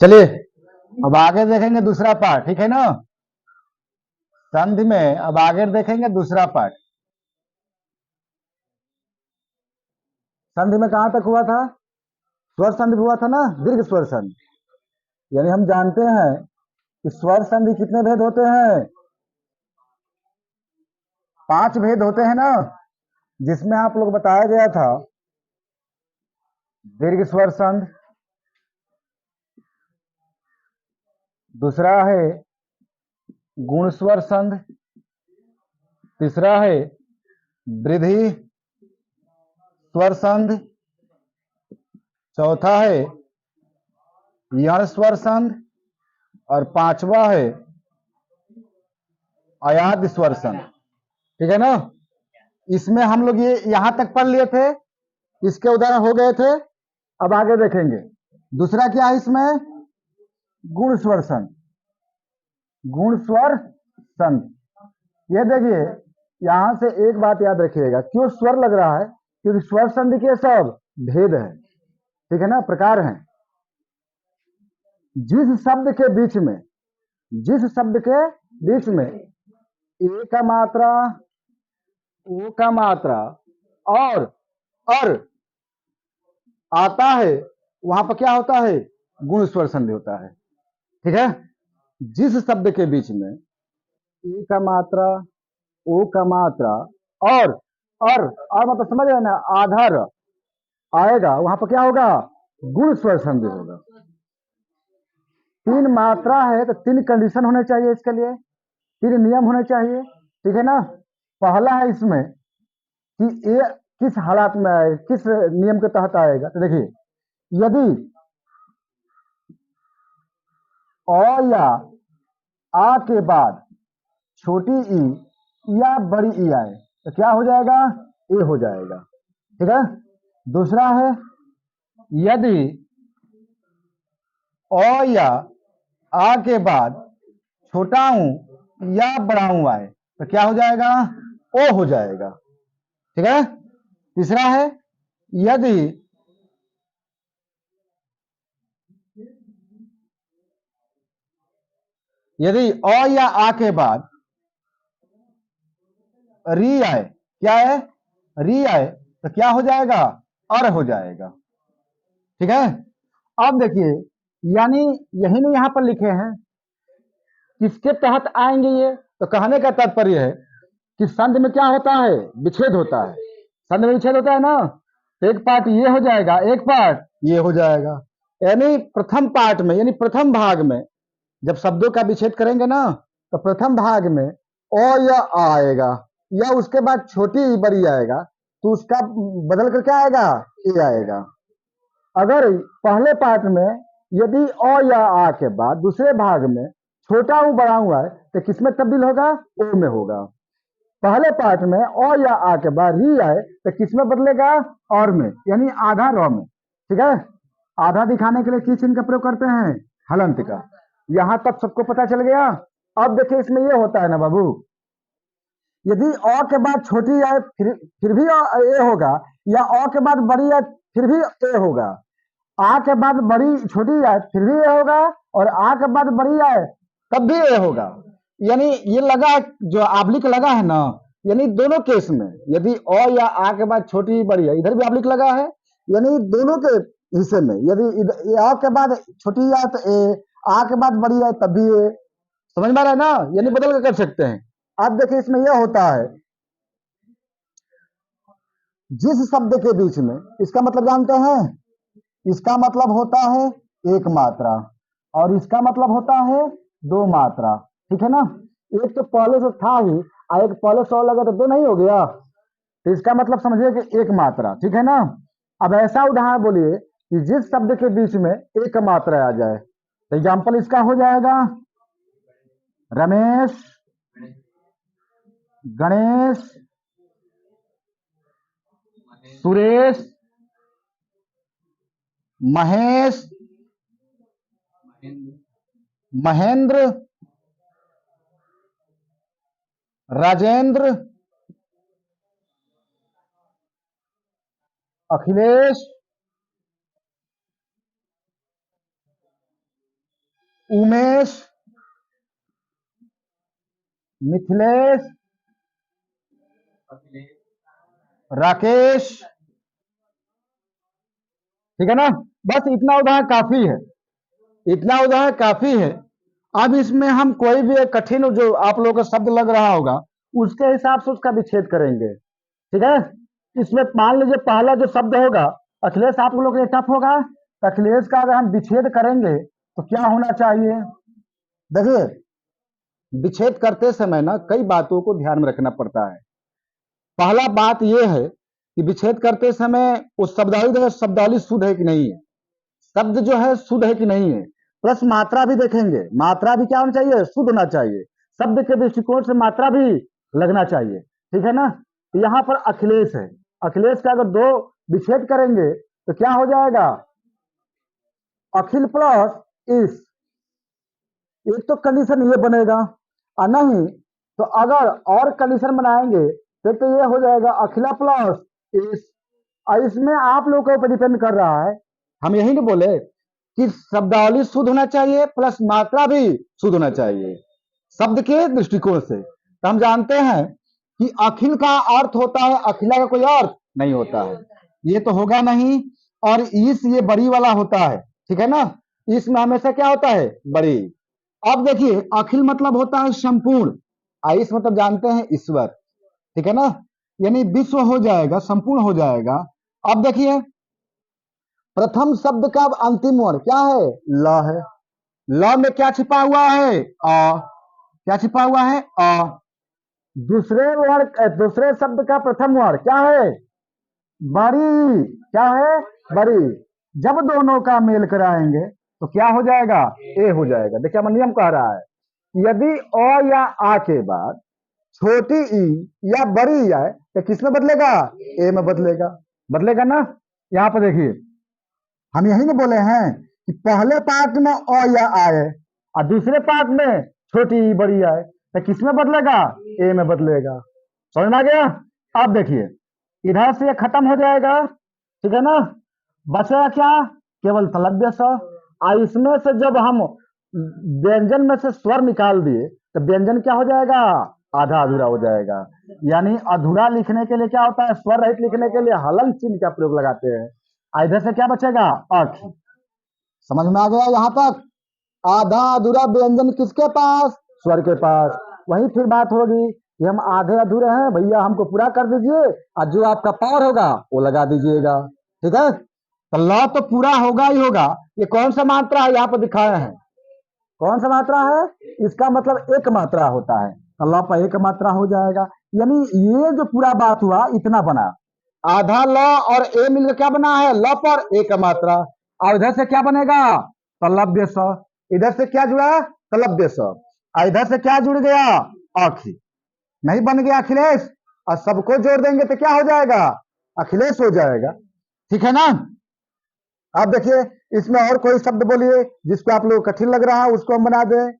चलिए अब आगे देखेंगे दूसरा पार्ट, ठीक है ना। संधि में अब आगे देखेंगे दूसरा पार्ट। संधि में कहां तक हुआ था? स्वर संधि हुआ था ना, दीर्घ स्वर संधि। यानी हम जानते हैं कि स्वर संधि कितने भेद होते हैं? 5 भेद होते हैं ना, जिसमें आप लोग बताया गया था दीर्घ स्वर संधि, दूसरा है गुण स्वर संधि, तीसरा है वृद्धि स्वर संधि, चौथा है यण स्वर संधि और पांचवा है अयाद स्वर संधि। ठीक है ना। इसमें हम लोग ये यहां तक पढ़ लिए थे, इसके उदाहरण हो गए थे। अब आगे देखेंगे दूसरा क्या है इसमें, गुण स्वर संधि। गुण स्वर संधि, ये देखिए यहां से एक बात याद रखिएगा, क्यों स्वर लग रहा है? क्योंकि स्वर संधि के सब भेद है, ठीक है ना, प्रकार हैं। जिस शब्द के बीच में, जिस शब्द के बीच में ए का मात्रा, ओ का मात्रा और अर आता है, वहां पर क्या होता है? गुण स्वर संधि होता है। ठीक है। जिस शब्द के बीच में ए का मात्रा, ओ का मात्रा और मतलब समझ रहे ना, आधार आएगा, वहां पर क्या होगा? गुण स्वर संधि होगा। 3 मात्रा है तो 3 कंडीशन होने चाहिए इसके लिए, 3 नियम होने चाहिए। ठीक है ना। पहला है इसमें कि ए किस हालात में आएगा, किस नियम के तहत आएगा। तो देखिए, यदि अ या आ के बाद छोटी ई या बड़ी ई आए तो क्या हो जाएगा? ए हो जाएगा। ठीक है। दूसरा है, यदि अ या आ के बाद छोटा ऊ या बड़ा ऊ आए तो क्या हो जाएगा? ओ हो जाएगा। ठीक है। तीसरा है, यदि अ या आ के बाद री आए, क्या है? री आए तो क्या हो जाएगा? अर हो जाएगा। ठीक है। अब देखिए, यानी यही नहीं यहां पर लिखे हैं, किसके तहत आएंगे ये? तो कहने का तात्पर्य है कि संधि में क्या होता है? विच्छेद होता है। संधि में विच्छेद होता है ना, तो एक पार्ट ये हो जाएगा, एक पार्ट ये हो जाएगा। यानी प्रथम पार्ट में, यानी प्रथम भाग में जब शब्दों का विच्छेद करेंगे ना, तो प्रथम भाग में ओ या आ आएगा, या उसके बाद छोटी बड़ी आएगा, तो उसका बदल कर क्या आएगा? ए आएगा। अगर पहले पार्ट में यदि अ या आ के बाद दूसरे भाग में छोटा ऊ बड़ा ऊ आए तो किसमें तब्दील होगा? ओ में होगा। पहले पार्ट में अ या आ के बाद री आए तो किसमें बदलेगा? और में, यानी आधा र में। ठीक है। आधा दिखाने के लिए किस चिन्ह का प्रयोग करते हैं? हलंत का। यहां तक सबको पता चल गया। अब देखिए इसमें यह होता है ना बाबू, यदि अ के बाद छोटी आए फिर भी ए होगा, या अ के बाद बड़ी आए फिर भी ए होगा, आ के बाद बड़ी छोटी आए फिर भी ए होगा, और आ के बाद बड़ी आए तब भी ए होगा। यानी ये लगा, जो आबलिक लगा है ना, यानी दोनों केस में, यदि अ या आ के बाद छोटी बड़ी है, इधर भी आबलिक लगा है, यानी दोनों के हिस्से में, यदि आ के बाद छोटी आए तो ए, आ के बाद बड़ी आए तब भी ए। समझ में आ रहा है ना, यानी बदल के कर सकते हैं। अब देखिए इसमें यह होता है, जिस शब्द के बीच में, इसका मतलब जानते हैं, इसका मतलब होता है एक मात्रा, और इसका मतलब होता है 2 मात्रा। ठीक है ना। एक तो पहले से था ही, और एक पहले से और लगा तो 2 नहीं हो गया, तो इसका मतलब समझिए कि एक मात्रा। ठीक है ना। अब ऐसा उदाहरण बोलिए कि जिस शब्द के बीच में एक मात्रा आ जाए, तो एग्जाम्पल इसका हो जाएगा रमेश, गणेश, सुरेश, महेश, महेंद्र, राजेंद्र, अखिलेश, उमेश, मिथिलेश, राकेश। ठीक है ना, बस इतना उदाहरण काफी है, इतना उदाहरण काफी है। अब इसमें हम कोई भी एक कठिन जो आप लोगों को शब्द लग रहा होगा उसके हिसाब से उसका विच्छेद करेंगे। ठीक है, इसमें मान लीजिए पहला जो शब्द होगा अखिलेश, आप लोग के लिए टफ होगा। अखिलेश का अगर हम विच्छेद करेंगे तो क्या होना चाहिए? देखिए, विच्छेद करते समय ना कई बातों को ध्यान में रखना पड़ता है। पहला बात यह है कि विच्छेद करते समय उस शब्दावली शुद्ध है कि नहीं है, शब्द जो है शुद्ध है कि नहीं है, प्लस मात्रा भी देखेंगे। मात्रा भी क्या होना चाहिए? शुद्ध होना चाहिए। शब्द के दृष्टिकोण से मात्रा भी लगना चाहिए। ठीक है ना, तो यहाँ पर अखिलेश है, अखिलेश का अगर दो विच्छेद करेंगे तो क्या हो जाएगा? अखिल प्लस इस, एक तो कंडीशन ये बनेगा, और नहीं तो अगर और कंडीशन बनाएंगे तो ये हो जाएगा अखिला प्लस इस। और इसमें आप लोगों के ऊपर डिपेंड कर रहा है, हम यही नहीं बोले कि शब्दावली शुद्ध होना चाहिए प्लस मात्रा भी शुद्ध होना चाहिए शब्द के दृष्टिकोण से। तो हम जानते हैं कि अखिल का अर्थ होता है, अखिला का कोई अर्थ नहीं होता है, ये तो होगा नहीं। और इस ये बड़ी वाला होता है, ठीक है ना, इसमें हमेशा क्या होता है? बड़ी। अब देखिए, अखिल मतलब होता है संपूर्ण, आइस मतलब जानते हैं ईश्वर। ठीक है ना, यानी विश्व हो जाएगा, संपूर्ण हो जाएगा। अब देखिए, प्रथम शब्द का अंतिम वर्ण क्या है? ल है। ल में क्या छिपा हुआ है? अ। क्या छिपा हुआ है? अ। दूसरे शब्द का प्रथम वर्ण क्या है? बड़ी। क्या है? बड़ी। जब दोनों का मेल कराएंगे तो क्या हो जाएगा? ए हो जाएगा। देखिए, हम नियम कह रहा है, यदि अ या आ के बाद छोटी ई या बड़ी ई आए तो किसमें बदलेगा? ए में बदलेगा। बदलेगा ना। यहाँ पर देखिए, हम यही नहीं बोले हैं कि पहले पार्ट में अ या आए और दूसरे पार्ट में छोटी ई बड़ी आए तो किसमें बदलेगा? ए में बदलेगा। समझ में आ गया? अब देखिए, इधर से ये खत्म हो जाएगा, ठीक है ना, बचेगा क्या? केवल तलव्य स। और इसमें से जब हम व्यंजन में से स्वर निकाल दिए तो व्यंजन क्या हो जाएगा? आधा अधूरा हो जाएगा। यानी अधूरा लिखने के लिए क्या होता है? स्वर रहित लिखने के लिए हलन चिन्ह का प्रयोग लगाते हैं। इधर से क्या बचेगा? अक्ष। समझ में आ गया यहाँ तक? आधा अधूरा व्यंजन किसके पास? स्वर के पास। वही फिर बात होगी कि हम आधे अधूरे हैं भैया, हमको पूरा कर दीजिए और जो आपका पार होगा वो लगा दीजिएगा। ठीक है, तो ल तो पूरा होगा ही होगा। ये कौन सा मात्रा है? यहाँ पर दिखाया है, कौन सा मात्रा है? इसका मतलब एक मात्रा होता है, तो ल पर एक मात्रा हो जाएगा। यानी ये जो पूरा बात हुआ इतना बना, आधा ल और ए मिलकर क्या बना है? ल पर एक मात्रा। और इधर से क्या बनेगा? तलव्य स। इधर से क्या जुड़ा? तलव्य स। और इधर से क्या जुड़ गया? अखि। नहीं बन गया अखिलेश? और सबको जोड़ देंगे तो क्या हो जाएगा? अखिलेश हो जाएगा। ठीक है ना? आप देखिए, इसमें और कोई शब्द बोलिए जिसको आप लोग कठिन लग रहा है, उसको हम बना दें।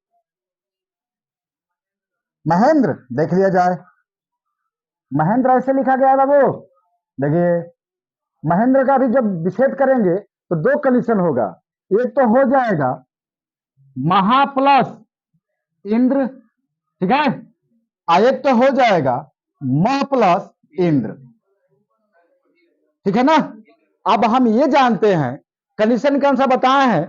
महेंद्र, देख लिया जाए। महेंद्र ऐसे लिखा गया है बाबू। देखिए, महेंद्र का भी जब विच्छेद करेंगे तो दो कंडीशन होगा, एक तो हो जाएगा महा प्लस इंद्र, ठीक है, और एक तो हो जाएगा मह प्लस इंद्र। ठीक है ना? अब हम ये जानते हैं, कंडीशन के अनुसार बताए हैं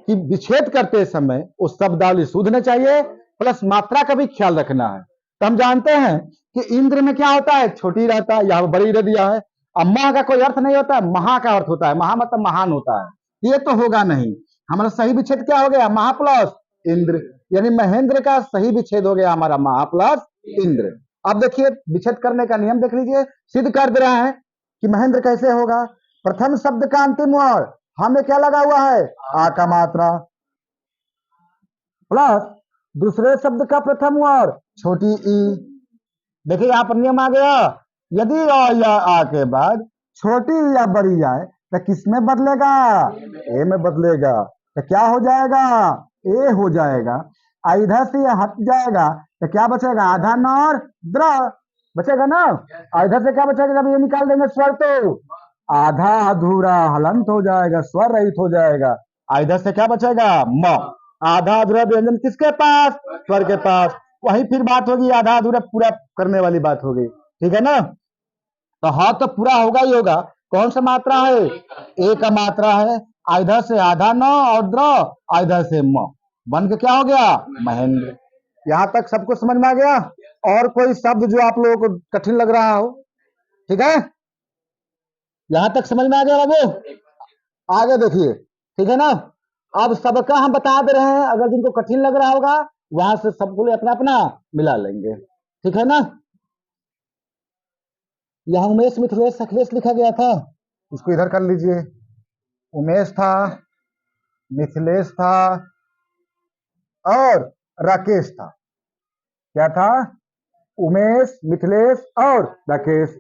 कि विच्छेद करते समय उस शब्दावली शुद्ध होना चाहिए प्लस मात्रा का भी ख्याल रखना है। तो हम जानते हैं कि इंद्र में क्या होता है? छोटी रहता है, यहाँ बड़ी रह दिया है। अब मह का कोई अर्थ नहीं होता है, महा का अर्थ होता है, महा मतलब महान होता है। ये तो होगा नहीं। हमारा सही विच्छेद क्या हो गया? महा प्लस इंद्र, यानी महेंद्र का सही विच्छेद हो गया हमारा महा प्लस इंद्र। अब देखिए, विच्छेद करने का नियम देख लीजिए, सिद्ध कर दे रहा है कि महेंद्र कैसे होगा। प्रथम शब्द का अंतिम वर्ण हमें क्या लगा हुआ है? आ का मात्रा, प्लस दूसरे शब्द का प्रथम वर्ण छोटी ई। देखिए, यहाँ पर नियम आ गया, यदि अ या आ के बाद छोटी या बड़ी आए तो किसमें बदलेगा? ए में बदलेगा। तो क्या हो जाएगा? ए हो जाएगा। इधर से ये हट जाएगा तो क्या बचेगा? आधा न और द्र बचेगा ना। इधर से क्या बचेगा? जब ये निकाल देंगे स्वर तो आधा अधूरा हलंत हो जाएगा, स्वर रहित हो जाएगा। इधर से क्या बचेगा? म। आधा अधूरा व्यंजन किसके पास? स्वर के पास। वही फिर बात होगी आधा अधूरा पूरा करने वाली बात होगी, ठीक है ना। तो हाँ तो पूरा होगा ही होगा। कौन सा मात्रा है? ए का मात्रा है। इधर से आधा न और द्र, इधर से म, बन के क्या हो गया? महेंद्र। यहां तक सबको समझ में आ गया? और कोई शब्द जो आप लोगों को कठिन लग रहा हो? ठीक है, यहां तक समझ में आ गया बाबू? आगे देखिए, ठीक है ना। अब सबका हम बता दे रहे हैं, अगर जिनको कठिन लग रहा होगा वहां से सबको अपना अपना मिला लेंगे, ठीक है ना। यहाँ उमेश मिथिलेश अखिलेश लिखा गया था, इसको इधर कर लीजिए। उमेश था, मिथिलेश था और राकेश था। क्या था? उमेश, मिथिलेश और राकेश।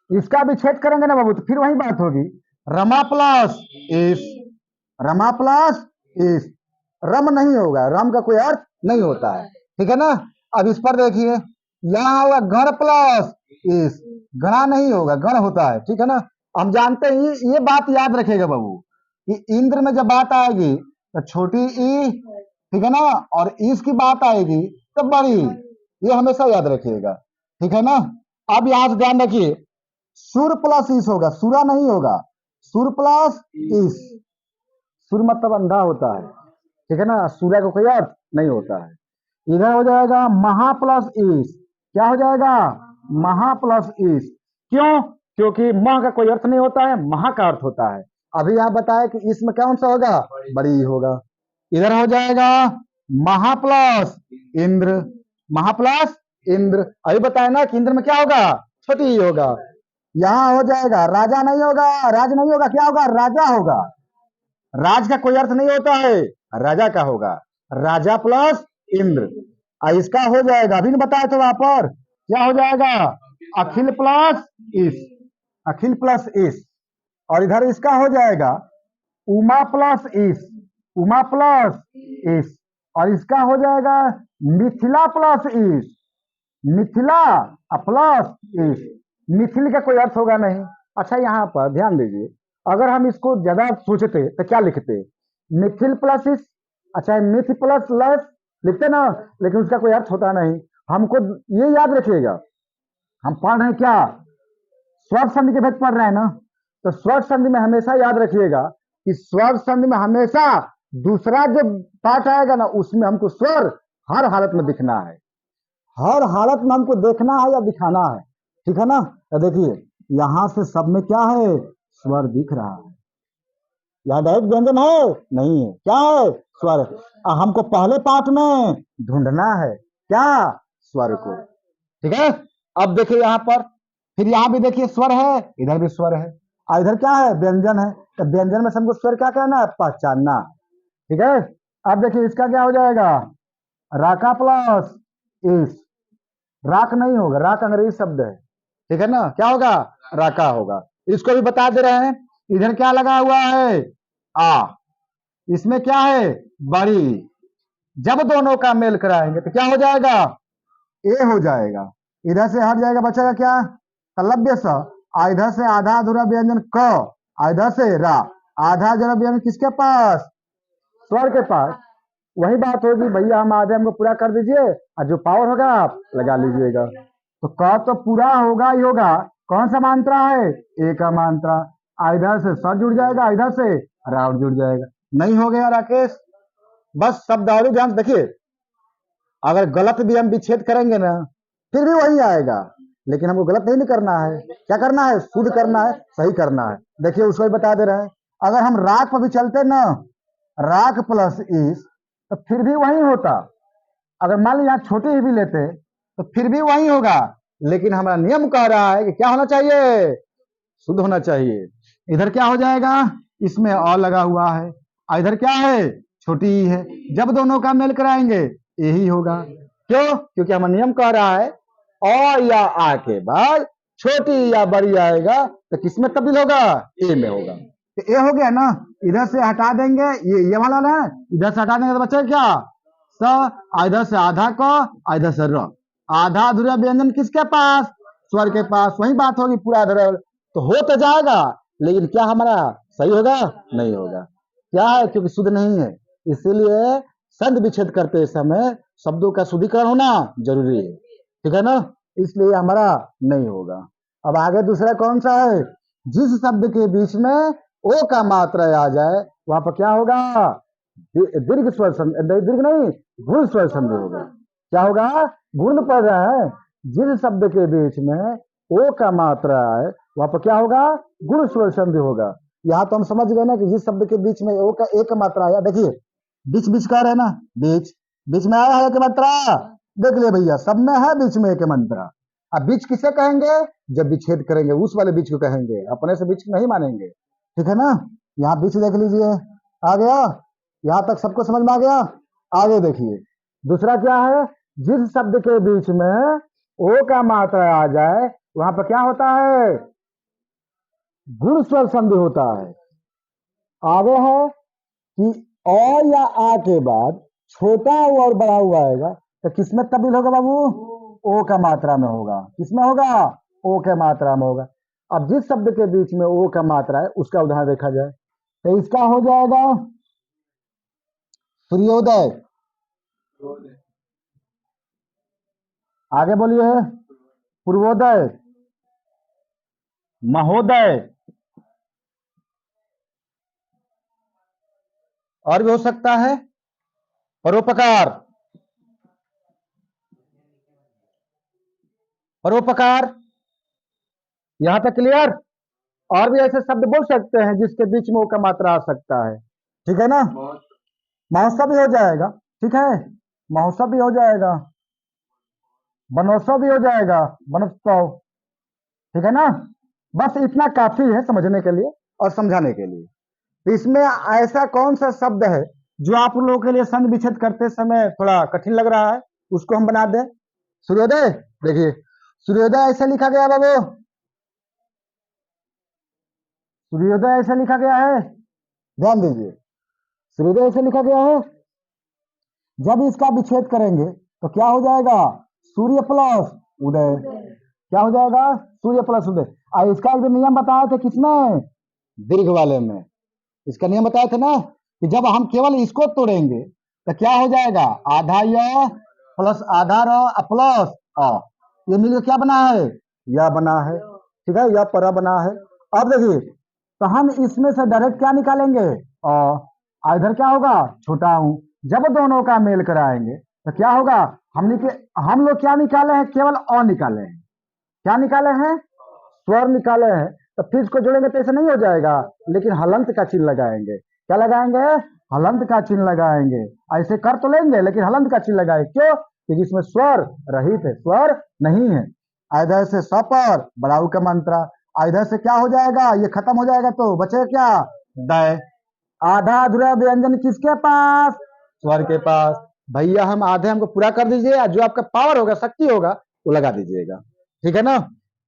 इसका भी छेद करेंगे ना बाबू तो फिर वही बात होगी, रमा प्लस इस, रमा प्लस इस। रम नहीं होगा, रम का कोई अर्थ नहीं होता है, ठीक है ना। अब इस पर देखिए, यहाँ होगा गण प्लस इस, गणा नहीं होगा, गण होता है, ठीक है ना। हम जानते हैं ये बात याद रखेगा बाबू कि इंद्र में जब बात आएगी तो छोटी ई, ठीक है ना, और ईस की बात आएगी तो बड़ी, ये हमेशा याद रखिएगा, ठीक है ना। अब यहां से ध्यान रखिए, सुर प्लस ईस होगा, सुरा नहीं होगा, सुर प्लस ईस। सुर मतलब अंधा होता है, ठीक है ना, सूर्य को कोई अर्थ नहीं होता है। इधर हो जाएगा महा प्लस ईस। क्या हो जाएगा? महा प्लस ईस। क्यों? क्योंकि मह का कोई अर्थ नहीं होता है, महा का अर्थ होता है। अभी आप बताए कि इसमें कौन सा होगा? बड़ी होगा। इधर हो जाएगा महा प्लस इंद्र, महा प्लस इंद्र। अभी बताए ना कि इंद्र में क्या होगा? छोटी ही होगा। यहां हो जाएगा राजा नहीं होगा, राज नहीं होगा, क्या होगा? राजा होगा। राज का कोई अर्थ नहीं होता है, राजा का होगा, राजा प्लस इंद्र। इसका हो जाएगा, अभी बताया था वहां पर, क्या हो जाएगा? अखिल प्लस इस, अखिल प्लस इस। और इधर इसका हो जाएगा उमा प्लस इस, उमा प्लस इस। और इसका हो जाएगा मिथिला प्लस इस, मिथिला प्लस इस। मिथिल का कोई अर्थ होगा नहीं। अच्छा यहाँ पर ध्यान दीजिए, अगर हम इसको ज्यादा सोचते तो क्या लिखते? मिथिल प्लस इस, अच्छा मिथ प्लस लस लिखते ना, लेकिन उसका कोई अर्थ होता नहीं। हमको ये याद रखिएगा, हम पढ़ रहे हैं क्या? स्वर संधि के भेद पढ़ रहे हैं ना, तो स्वर संधि में हमेशा याद रखिएगा कि स्वर संधि में हमेशा दूसरा जो पार्ट आएगा ना, उसमें हमको स्वर हर हालत में दिखना है, हर हालत में हमको देखना है या दिखाना है, ठीक है ना। तो देखिए यहां से सब में क्या है? स्वर दिख रहा है। यहाँ डायरेक्ट व्यंजन है नहीं है, क्या है? स्वर। हमको पहले पाठ में ढूंढना है क्या? स्वर को, ठीक है। अब देखिए यहाँ पर, फिर यहाँ भी देखिए स्वर है, इधर भी स्वर है, और इधर क्या है? व्यंजन है। तो व्यंजन में हमको स्वर क्या कहना है? पहचानना, ठीक है। अब देखिए इसका क्या हो जाएगा? राका प्लस इस, राक नहीं होगा, राक अंग्रेजी शब्द है, ठीक है ना, क्या होगा? राका होगा। इसको भी बता दे रहे हैं, इधर क्या लगा हुआ है? आ, इसमें क्या है? बड़ी। जब दोनों का मेल कराएंगे तो क्या हो जाएगा? ए हो जाएगा। इधर से हट जाएगा, बचेगा क्या? तलव्य स। इधर से आधा अधूरा व्यंजन क, इधर से रा। आधा अधूरा व्यंजन किसके पास? स्वर के पास। वही बात होगी, भैया हम आधे हमको पूरा कर दीजिए और जो पावर होगा आप लगा लीजिएगा। तो क तो पूरा होगा ही होगा। कौन सा मात्रा है? ए का मात्रा। इधर से स जुड़ जाएगा, इधर से राउंड जुड़ जाएगा। नहीं हो गया राकेश? बस शब्दावली ध्यान से देखिए, अगर गलत भी हम विच्छेद करेंगे ना फिर भी वही आएगा, लेकिन हमको गलत नहीं करना है। क्या करना है? शुद्ध करना है, सही करना है। देखिए उसको भी बता दे रहे हैं, अगर हम राख पर भी चलते ना, राख प्लस इस, तो फिर भी वही होता। अगर मान लीजिए छोटी ही भी लेते तो फिर भी वही होगा, लेकिन हमारा नियम कह रहा है कि क्या होना चाहिए? शुद्ध होना चाहिए। इधर क्या हो जाएगा? इसमें अ लगा हुआ है, इधर क्या है? छोटी ही है। जब दोनों का मेल कराएंगे यही होगा। क्यों? क्योंकि हमारा नियम कह रहा है अ या आ के बाद छोटी या बड़ी आएगा तो किसमें तब्दील होगा? ए में होगा। तो ए हो गया ना, इधर से हटा देंगे, ये वाला ना, इधर से हटा देंगे तो बचेगा क्या? स। इधर से आधा क, इधर से र। आधा अधूरा व्यंजन किसके पास? स्वर के पास। वही बात होगी पूरा अधूरा, तो हो तो जाएगा लेकिन क्या हमारा सही होगा? नहीं होगा। क्या है? क्योंकि शुद्ध नहीं है। इसीलिए संधि विच्छेद करते समय शब्दों का शुद्धिकरण होना जरूरी है, ठीक है ना, इसलिए हमारा नहीं होगा। अब आगे दूसरा कौन सा है, जिस शब्द के बीच में ओ का मात्रा आ जाए वहां पर क्या होगा, दीर्घ स्वर संधि, दीर्घ नहीं गुण स्वर संधि होगा। क्या होगा, गुण पड़ रहा है, जिस शब्द के बीच में ओ का मात्रा है वहां पर क्या होगा, गुण स्वर संधि होगा। यहाँ तो हम समझ गए ना कि जिस शब्द के बीच में ओ का एक मात्रा आया, देखिए बीच बीच का है ना, बीच बीच में आया है एक मात्रा, देख ले भैया सब में है बीच में एक मात्रा। अब बीच किसे कहेंगे, जब विच्छेद करेंगे उस वाले बीच को कहेंगे, अपने से बीच नहीं मानेंगे, ठीक है ना। यहाँ बीच देख लीजिए, आ गया, यहाँ तक सबको समझ में आ गया। आगे देखिए दूसरा क्या है, जिस शब्द के बीच में ओ का मात्रा आ जाए वहां पर क्या होता है, गुण स्वर संधि होता है। आगे है कि अ या आ के बाद छोटा ऊ और बड़ा ऊ आएगा तो किसमें तब्दील होगा बाबू, ओ का मात्रा में होगा। किसमें होगा, ओ के मात्रा में होगा। अब जिस शब्द के बीच में ओ का मात्रा है उसका उदाहरण देखा जाए तो इसका हो जाएगा सूर्योदय, आगे बोलिए, पूर्वोदय, महोदय, और भी हो सकता है परोपकार, परोपकार, यहां तक क्लियर। और भी ऐसे शब्द बोल सकते हैं जिसके बीच में ओ का मात्रा आ सकता है, ठीक है ना। महोत्सव भी हो जाएगा, ठीक है, महोत्सव भी हो जाएगा, बनोत्सव भी हो जाएगा, बनोत्सव, ठीक है ना। बस इतना काफी है समझने के लिए और समझाने के लिए। तो इसमें ऐसा कौन सा शब्द है जो आप लोगों के लिए संधि विच्छेद करते समय थोड़ा कठिन लग रहा है, उसको हम बना दें। सूर्योदय, देखिए सूर्योदय ऐसे लिखा गया बाबू, सूर्योदय ऐसे लिखा गया है, ध्यान दीजिए, सूर्योदय ऐसे लिखा गया है। जब इसका विच्छेद करेंगे तो क्या हो जाएगा, सूर्य प्लस उदय, क्या हो जाएगा, सूर्य प्लस उदय। और इसका एक नियम बताया था किसमें, दीर्घ वाले में, इसका नियम बताया था ना कि जब हम केवल इसको तोड़ेंगे तो क्या हो जाएगा, आधा य प्लस आधा र प्लस अ, ये मिलकर क्या बना है, या बना है, ठीक है, या परा बना है। अब देखिए तो हम इसमें से डायरेक्ट क्या निकालेंगे, इधर क्या होगा, छोटा हूं। जब दोनों का मेल कराएंगे तो क्या होगा, हम लोग क्या निकाले हैं, केवल अ निकाले हैं, क्या निकाले हैं, स्वर निकाले हैं। तो फिर इसको जोड़ेंगे तो ऐसे नहीं हो जाएगा, लेकिन हलंत का चिन्ह लगाएंगे। क्या लगाएंगे, हलंत का चिन्ह लगाएंगे। ऐसे कर तो लेंगे लेकिन हलंत का चिन्ह लगाएंगे, क्यों, क्योंकि इसमें स्वर रहित है, स्वर नहीं है। इधर से सपर बड़ाऊ का मंत्रा, इधर से क्या हो जाएगा, ये खत्म हो जाएगा तो बचेगा क्या, दय। आधा अधूरा व्यंजन किसके पास, स्वर के पास। भैया हम आधे हमको पूरा कर दीजिए, जो आपका पावर होगा, शक्ति होगा वो लगा दीजिएगा, ठीक है ना।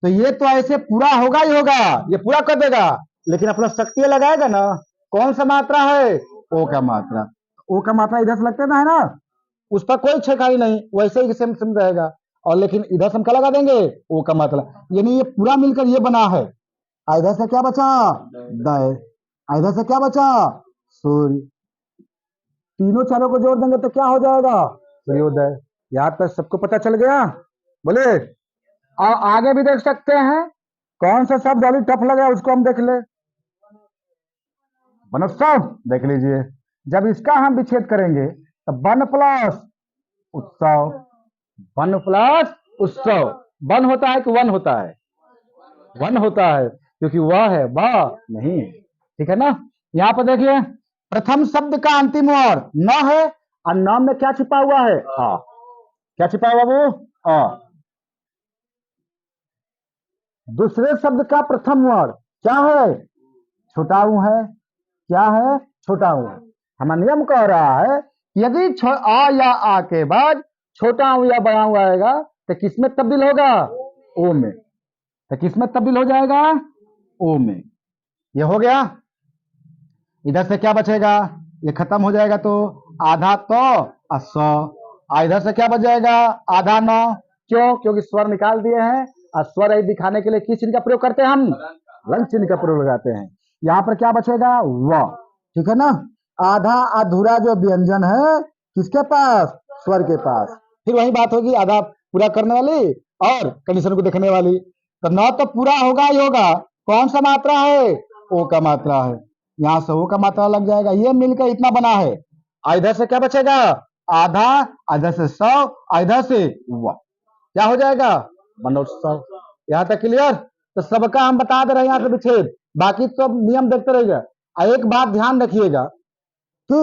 तो ये तो ऐसे पूरा होगा ही होगा, ये पूरा कर देगा, लेकिन अपना शक्ति लगाएगा ना। कौन सा मात्रा है, ओ का मात्रा, ओ का मात्रा इधर से लगते ना है ना, उस पर कोई छेड़खानी नहीं, वैसे ही सेम सेम रहेगा। और लेकिन इधर से हम क्या लगा देंगे, ओ का मात्रा, यानी ये पूरा मिलकर ये बना है। इधर से क्या बचा, दय, इधर से क्या बचा, सूर्य। तीनों चारों को जोड़ देंगे तो क्या हो जाएगा, सूर्योदय। यहाँ तक सबको पता चल गया, बोले। और आगे भी देख सकते हैं, कौन सा शब्द अभी टफ लगा उसको हम देख ले, बनोत्सव देख लीजिए। जब इसका हम विच्छेद करेंगे तो बन प्लस उत्सव, वन प्लस उत्सव, वन होता है कि वन होता है, वन होता है, क्योंकि वह है वह नहीं है, ठीक है ना। यहाँ पर देखिए प्रथम शब्द का अंतिम और न है, और न में क्या छिपा हुआ है, आ, क्या छिपा हुआ वो, आ। दूसरे शब्द का प्रथम वर्ण क्या है, छोटा ऊ है, क्या है, छोटा ऊ है। हमारा नियम कह रहा है कि यदि आ या आ के बाद छोटा ऊ या बड़ा ऊ आएगा तो किसमें तब्दील होगा, ओ में। तो किसमें तब्दील हो जाएगा, ओ में। ये हो गया। इधर से क्या बचेगा, ये खत्म हो जाएगा तो आधा तो और 100। इधर से क्या बच जाएगा, आधा 9, क्यों, क्योंकि स्वर निकाल दिए हैं। और स्वर दिखाने के लिए किस चिन्ह का प्रयोग करते हैं हम, लंग चिन्ह का प्रयोग लगाते हैं। यहाँ पर क्या बचेगा, व, ठीक है ना। आधा अधूरा जो व्यंजन है किसके पास, स्वर के पास। फिर वही बात होगी, आधा पूरा करने वाली और कंडीशन को देखने वाली। तो न तो पूरा होगा ही होगा, कौन सा मात्रा है, ओ का मात्रा है, यहां से ओ का मात्रा लग जाएगा, ये मिलकर इतना बना है। इधर से क्या बचेगा, आधा, इधर से 100, इधर से क्या हो जाएगा, 100। यहाँ तक क्लियर। तो सबका हम बता दे रहे हैं यहाँ से विच्छेद, बाकी सब नियम देखते रहिएगा। एक बात ध्यान रखिएगा कि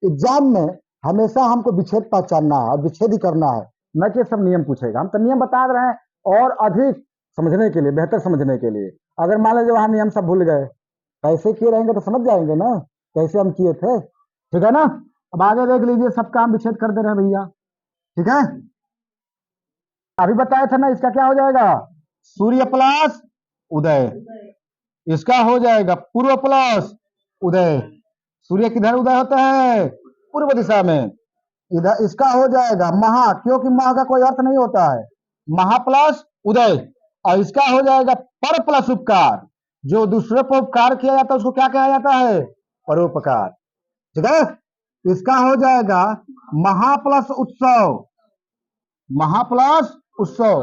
एग्जाम में हमेशा हमको विच्छेद पहचानना है और विच्छेद ही करना है, न कि सब नियम पूछेगा। हम तो नियम बता रहे हैं और अधिक समझने के लिए, बेहतर समझने के लिए। अगर मान लीजिए वहां नियम सब भूल गए, कैसे किए रहेंगे तो समझ जाएंगे ना कैसे हम किए थे, ठीक है ना। अब आगे देख लीजिए, सब काम विच्छेद कर दे रहे हैं भैया, ठीक है। अभी बताया था ना, इसका क्या हो जाएगा, सूर्य प्लस उदय, इसका हो जाएगा पूर्व प्लस उदय। सूर्य किधर उदय होता है, पूर्व दिशा में। इधर इसका हो जाएगा महा, क्योंकि महा का कोई अर्थ नहीं होता है, महा प्लस उदय। और इसका हो जाएगा पर प्लस उपकार, जो दूसरे पर उपकार किया जाता है उसको क्या कहा जाता है, परोपकार, ठीक है। इसका हो जाएगा महा प्लस उत्सव, महा प्लस उत्सव,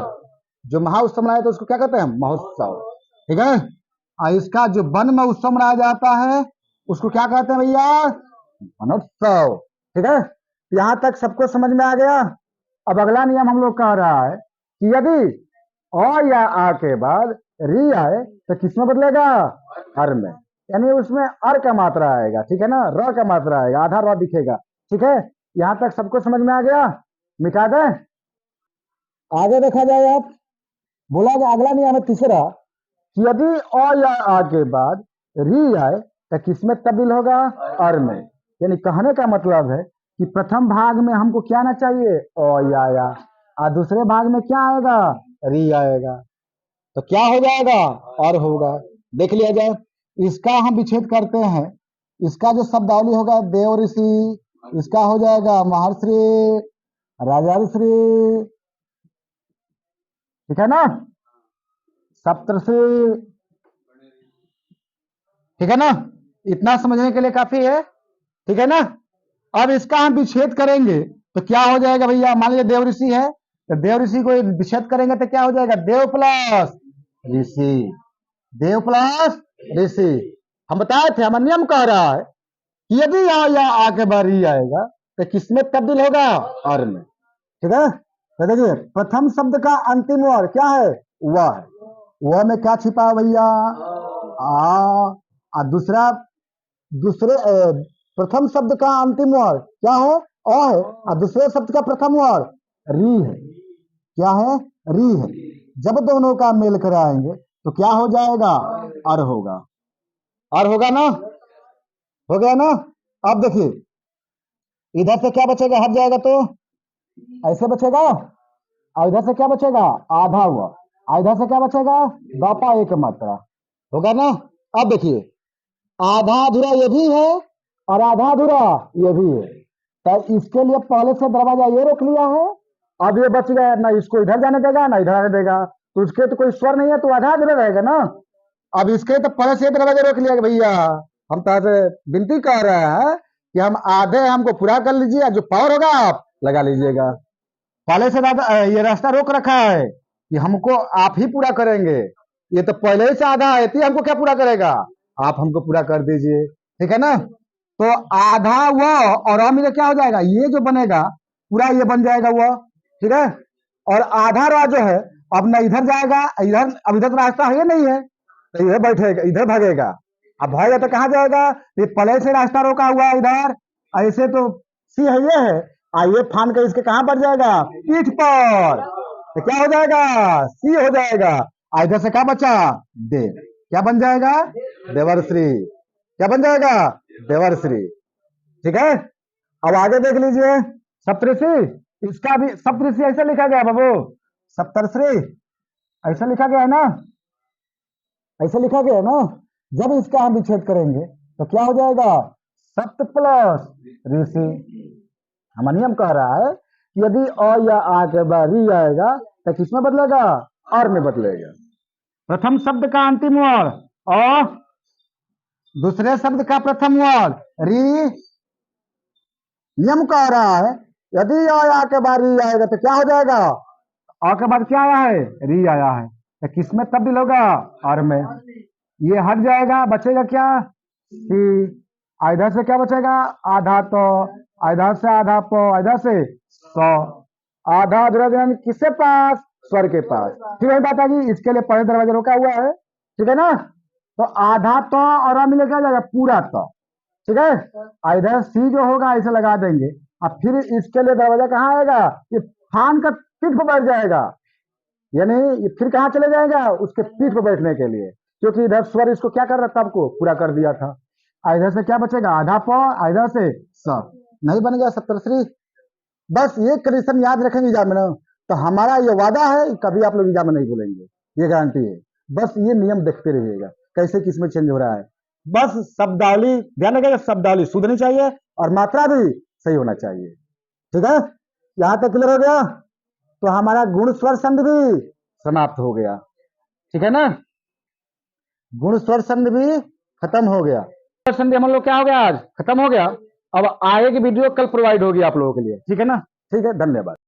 जो महा उत्सव मनाया तो उसको क्या कहते हैं, महोत्सव, ठीक है। और इसका जो वन में उत्सव मनाया जाता है उसको क्या कहते हैं भैया, वनोत्सव, ठीक है। यहां तक सबको समझ में आ गया। अब अगला नियम हम लोग कह रहा है कि यदि अ या आ के बाद री आए तो किसमें बदलेगा, हर में, यानी उसमें अर का मात्रा आएगा, ठीक है ना, र का मात्रा आएगा, आधा र दिखेगा, ठीक है। यहां तक सबको समझ में आ गया, मिटा दे। आगे देखा जाए, आप बोला गया अगला नियम है तीसरा कि यदि अ या आ के बाद री आए तो किसमें तब्दील होगा, अर में। यानी कहने का मतलब है कि प्रथम भाग में हमको क्या आना चाहिए, अ या, और दूसरे भाग में क्या आएगा, री आएगा, तो क्या हो जाएगा, और होगा। देख लिया जाए, इसका हम विच्छेद करते हैं, इसका जो शब्दावली होगा देव ऋषि, इसका हो जाएगा महर्षि, राजर्षि, ठीक है ना, सप्तर्षि, ठीक है ना। इतना समझने के लिए काफी है, ठीक है ना। अब इसका हम विच्छेद करेंगे तो क्या हो जाएगा भैया, मान लीजिए देव ऋषि है तो देव ऋषि को विच्छेद करेंगे तो क्या हो जाएगा, देव प्लस ऋषि, देव प्लस ऋषि। हम बताए थे, हमारा नियम कह रहा है कि यदि या आके बारी आएगा तो किसमें तब्दील होगा, और में, ठीक है। तो देखिए प्रथम शब्द का अंतिम वर्ण क्या है, वह है, वह में क्या छिपा है भैया, आ दूसरा, दूसरे प्रथम शब्द का अंतिम वर्ण क्या हो, अ है, और दूसरे शब्द का प्रथम वर्ण री है, क्या है, री है। जब दोनों का मेल कराएंगे तो क्या हो जाएगा, अर होगा, अर होगा ना, हो गया ना। अब देखिए इधर से क्या बचेगा, हट जाएगा तो ऐसे बचेगा, और इधर से क्या बचेगा, आधा हुआ, और इधर से क्या बचेगा, बापा एक मात्रा, होगा ना। अब देखिए आधा अधूरा ये भी है और आधा अधूरा ये भी है, तो इसके लिए पहले से दरवाजा ये रोक लिया है, अब ये बच गया ना, इसको इधर जाने देगा ना इधर आने देगा, तो उसके तो कोई स्वर नहीं है, तो आधा अधूरा रहेगा ना। अब इसके तो पहले से दरवाजा रोक लिया भैया, हम तो विनती कर रहे हैं कि हम आधे हमको पूरा कर लीजिए, जो पावर होगा आप लगा लीजिएगा। पहले से ये रास्ता रोक रखा है कि हमको आप ही पूरा करेंगे, ये तो पहले ही से आधा है, तो हमको क्या पूरा करेगा, आप हमको पूरा कर दीजिए, ठीक है ना। तो आधा वह और हम ये क्या हो जाएगा, ये जो बनेगा पूरा ये बन जाएगा वह, ठीक है। और आधा रा जो है अब न इधर जाएगा, इधर अब इधर रास्ता है नहीं है, तो इधर बैठेगा, इधर भागेगा, अब भागेगा तो कहाँ जाएगा, ये पहले से रास्ता रोका हुआ है इधर, ऐसे तो सी है ये है, आइए फान के इसके कहां बढ़ जाएगा, पीठ पर, तो क्या हो जाएगा, सी हो जाएगा। इधर से क्या बचा, देव, क्या बन जाएगा, देवर्श्री, क्या बन जाएगा, देवर्श्री, ठीक है। अब आगे देख लीजिए सप्तऋषि, इसका भी सप्तऋषि ऐसे लिखा गया बाबू, सप्तर्षि ऐसा लिखा गया है ना, ऐसे लिखा गया है ना। जब इसका हम विच्छेद करेंगे तो क्या हो जाएगा, सप्त प्लस ऋषि। हमारा नियम कह रहा है कि यदि अ या आ के बाद री आएगा तो किसमें बदलेगा, और में बदलेगा। प्रथम शब्द का अंतिम वर्ण अ, दूसरे शब्द का प्रथम वर्ड री। नियम कह रहा है यदि आ के बाद री आएगा तो क्या हो जाएगा, आ के बाद क्या आया है, री आया है, तो किसमें तब्दील होगा, और में। ये हट जाएगा, बचेगा क्या, सी। इधर से क्या बचेगा, आधा तो, इधर से आधा पो, इधर से 100। आधा द्रव्यमान किसके पास, स्वर के पास। ठीक है बात आ गई, इसके लिए पहले दरवाजा रोका हुआ है, ठीक है ना। तो आधा तो और मिले क्या जाएगा, पूरा तो, ठीक है। इधर सी जो होगा इसे लगा देंगे, अब फिर इसके लिए दरवाजा कहाँ आएगा, ये फान का पीठ पर बैठ जाएगा, यानी ये फिर कहाँ चले जाएगा, उसके पीठ पर बैठने के लिए, क्योंकि इधर स्वर इसको क्या कर रहा था, आपको पूरा कर दिया था। इधर से क्या बचेगा, आधा पौ, इधर से 100, नहीं बन गया सप्तश्री। बस ये कंडीशन याद रखेंगे एग्जाम में, तो हमारा ये वादा है कभी आप लोग एग्जाम में नहीं भूलेंगे, ये गारंटी है। बस ये नियम देखते रहिएगा कैसे किसमें चेंज हो रहा है। बस शब्दावली ध्यान रखिएगा, शब्दावली शुद्ध नहीं चाहिए और मात्रा भी सही होना चाहिए, ठीक है। यहां तक क्लियर हो गया, तो हमारा गुण स्वर संध भी समाप्त हो गया, ठीक है ना। गुण स्वर संध भी खत्म हो गया, स्वर संधि हम लोग क्या हो गया, आज खत्म हो गया। अब आगे की वीडियो कल प्रोवाइड होगी आप लोगों के लिए, ठीक है ना। ठीक है, धन्यवाद।